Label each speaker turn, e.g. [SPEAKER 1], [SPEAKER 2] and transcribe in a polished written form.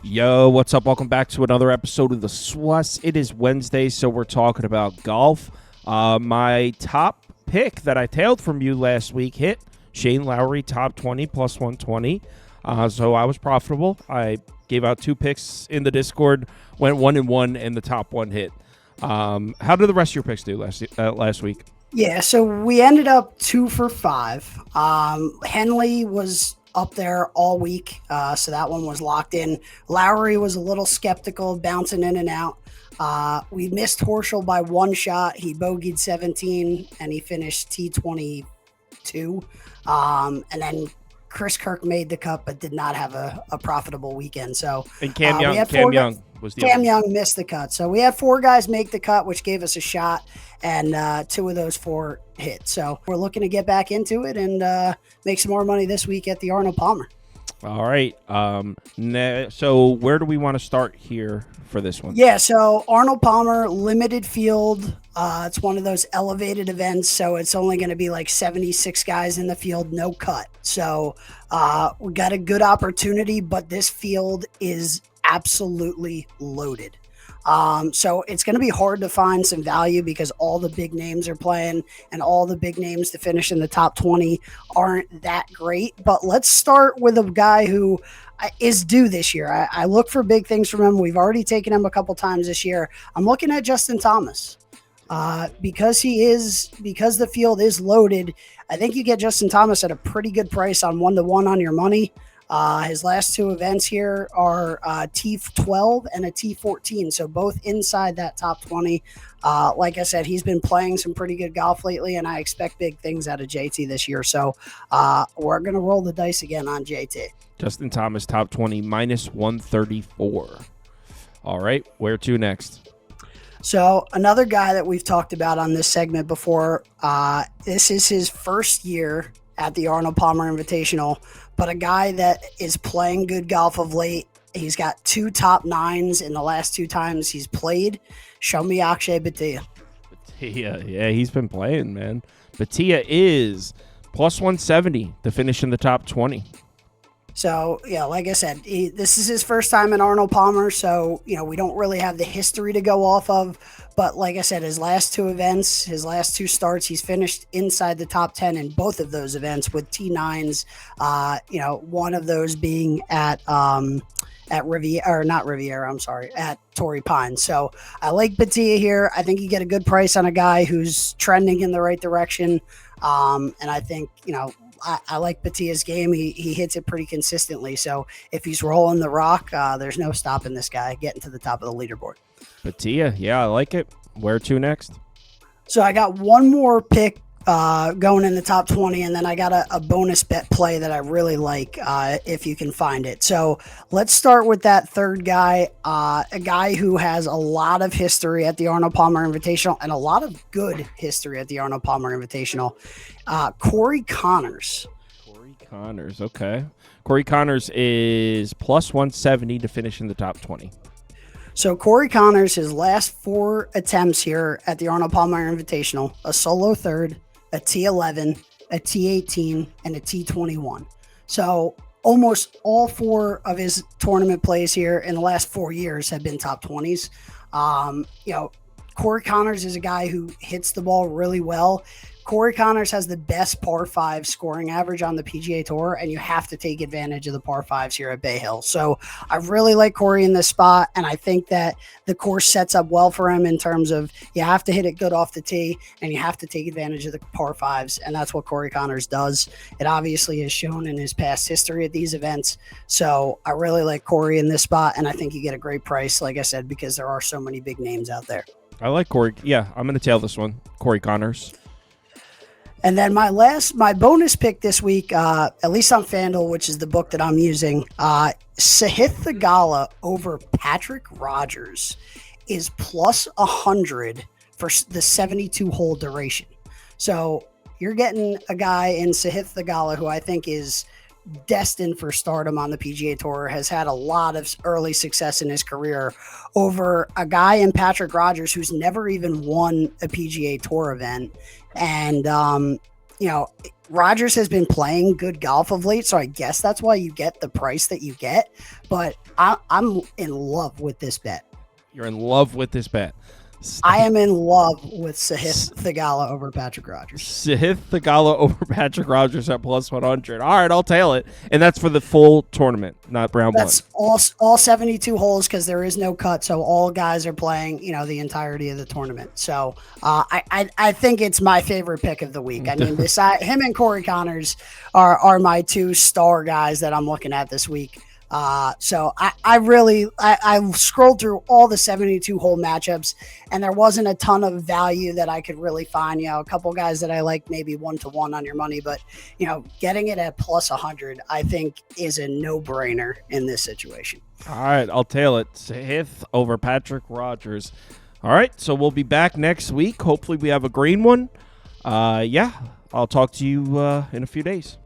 [SPEAKER 1] Yo, what's up? Welcome back to another episode of the Swass. It is Wednesday, so we're talking about golf. My top pick that I tailed from you last week hit. Shane Lowry, top 20, plus 120. So I was profitable. I gave out 2 picks in the Discord, went 1-1, and the top one hit. How did the rest of your picks do last week?
[SPEAKER 2] Yeah, so we ended up 2 for 5. Henley was up there all week, so that one was locked in. Lowry was a little skeptical, bouncing in and out. We missed Horschel by 1 shot. He bogeyed 17, and he finished T22. And then Chris Kirk made the cut, but did not have a profitable weekend. So
[SPEAKER 1] and Cam Young was the
[SPEAKER 2] Cam Young missed the cut. So we had 4 guys make the cut, which gave us a shot, and 2 of those 4 hit. So we're looking to get back into it and make some more money this week at the Arnold Palmer.
[SPEAKER 1] All right. So where do we want to start here for this one?
[SPEAKER 2] Yeah, so Arnold Palmer, limited field. It's one of those elevated events, so it's only going to be like 76 guys in the field, no cut. So we got a good opportunity, but this field is absolutely loaded. So it's going to be hard to find some value because all the big names are playing, and all the big names to finish in the top 20 aren't that great. But let's start with a guy who is due this year. I look for big things from him. We've already taken him a couple times this year. I'm looking at Justin Thomas. Because the field is loaded, I think you get Justin Thomas at a pretty good price on 1-1 on your money. His last 2 events here are T12 and a T14, so both inside that top 20. Like I said, he's been playing some pretty good golf lately, and I expect big things out of JT this year. So we're going to roll the dice again on JT.
[SPEAKER 1] Justin Thomas, top 20, minus 134. All right, where to next?
[SPEAKER 2] So another guy that we've talked about on this segment before, this is his first year at the Arnold Palmer Invitational, but a guy that is playing good golf of late. He's got 2 top 9s in the last 2 times he's played. Show me Akshay Bhatia.
[SPEAKER 1] Yeah, he's been playing, man. Bhatia is plus 170 to finish in the top 20.
[SPEAKER 2] So, yeah, like I said, this is his first time in Arnold Palmer, so, we don't really have the history to go off of. But like I said, his last 2 events, his last 2 starts, he's finished inside the top 10 in both of those events with T9s, one of those being at Torrey Pines. So I like Bhatia here. I think you get a good price on a guy who's trending in the right direction. And I think, I like Bhatia's game. He hits it pretty consistently. So if he's rolling the rock, there's no stopping this guy getting to the top of the leaderboard.
[SPEAKER 1] Bhatia, yeah, I like it. Where to next?
[SPEAKER 2] So I got one more pick going in the top 20, and then I got a bonus bet play that I really like if you can find it. So let's start with that third guy, a guy who has a lot of history at the Arnold Palmer Invitational and a lot of good history at the Arnold Palmer Invitational. Corey Connors.
[SPEAKER 1] Okay. Corey Connors is plus 170 to finish in the top 20.
[SPEAKER 2] So Corey Connors, his last 4 attempts here at the Arnold Palmer Invitational, a solo third, a T11, a T18, and a T21. So almost all 4 of his tournament plays here in the last 4 years have been top 20s. Corey Connors is a guy who hits the ball really well. Corey Connors has the best par 5 scoring average on the PGA Tour, and you have to take advantage of the par 5s here at Bay Hill. So I really like Corey in this spot, and I think that the course sets up well for him in terms of you have to hit it good off the tee, and you have to take advantage of the par 5s, and that's what Corey Connors does. It obviously is shown in his past history at these events. So I really like Corey in this spot, and I think you get a great price, like I said, because there are so many big names out there.
[SPEAKER 1] I like Corey. Yeah, I'm going to tail this one. Corey Connors.
[SPEAKER 2] And then my bonus pick this week, at least on FanDuel, which is the book that I'm using, Sahith Theegala over Patrick Rodgers is plus 100 for the 72-hole duration. So you're getting a guy in Sahith Theegala who I think is destined for stardom on the PGA Tour, has had a lot of early success in his career, over a guy in Patrick Rodgers who's never even won a PGA Tour event. And Rogers has been playing good golf of late, so I guess that's why you get the price that you get. But I'm in love with this bet.
[SPEAKER 1] You're in love with this bet.
[SPEAKER 2] I am in love with Sahith Theegala over Patrick Rogers.
[SPEAKER 1] Sahith Theegala over Patrick Rogers at plus 100. All right, I'll tail it. And that's for the full tournament, not round one.
[SPEAKER 2] That's all 72 holes because there is no cut, so all guys are playing, the entirety of the tournament. So I think it's my favorite pick of the week. I mean, beside him and Corey Connors are my two star guys that I'm looking at this week. So I scrolled through all the 72 hole matchups and there wasn't a ton of value that I could really find, a couple guys that I like maybe 1-to-1 on your money, but getting it at plus 100, I think is a no brainer in this situation.
[SPEAKER 1] All right. I'll tail it. Sahith over Patrick Rogers. All right. So we'll be back next week. Hopefully we have a green one. I'll talk to you in a few days.